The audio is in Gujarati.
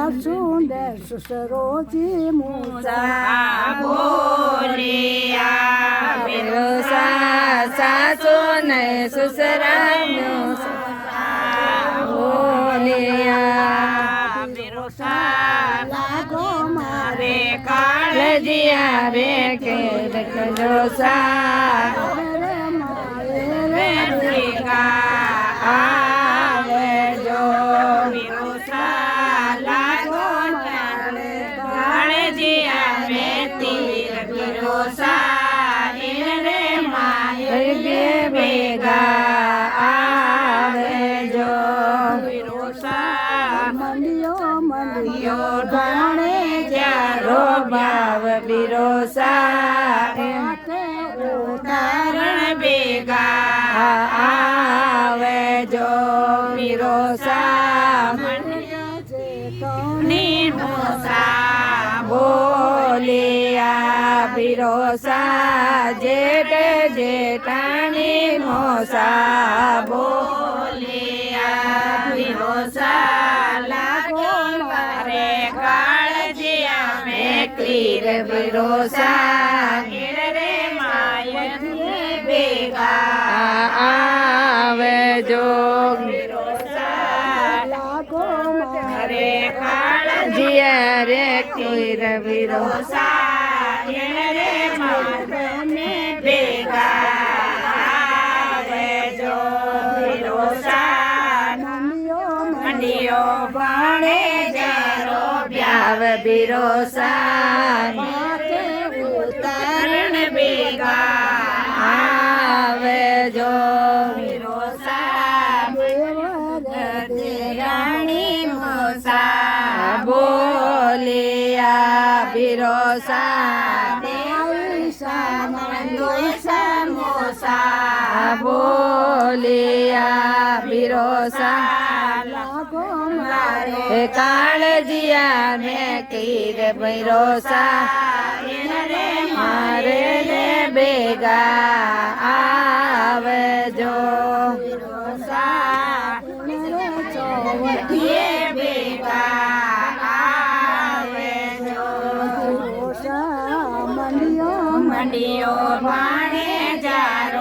સુંદર સુસરોજી મૂસા બોલિયા બિરોસા સાસુ ને સસરાનું બોલિયા બિરોસા લાગો મારે કાળજિયા રે કે રખડોસા રે આવે જો બિરોસા લાગો કાળજિયા રે તીર બિરોસા રે માય ભેગા આવે જો બિરોસા મંડિયો મંડિયો ઢાણે જારો ભાવ બિરોસા ઉદાહરણ ભેગા આવે જો બિરોસા ની મોસા બોલિયા બિરોસા જેઠ જેઠાણી મોસા બોલિયા બિરોસા લાગો મારે કાળજિયા મેં તીર બિરોસા રે માય ભેગા આવે જો બિરોસા લાગો રે કાળજિયા રે તીર બિરોસા રે માય ભેગા આવે જો બિરોસા મંડિયો ભાણે જારો બ્યાવ બિરોસા ઉતારણ ભેગા આવે જો બિરોસા રાણી મોસા બોલિયા બિરોસા મોસા બોલિયા બિરોસા લાગો હે કાળજિયા મેં કીર બિરોસા મારે ને ભેગા આવે જો બિરોસા ચોવટીએ ભેગા આવે જો મંડિયો મંડિયો ભાણે જારો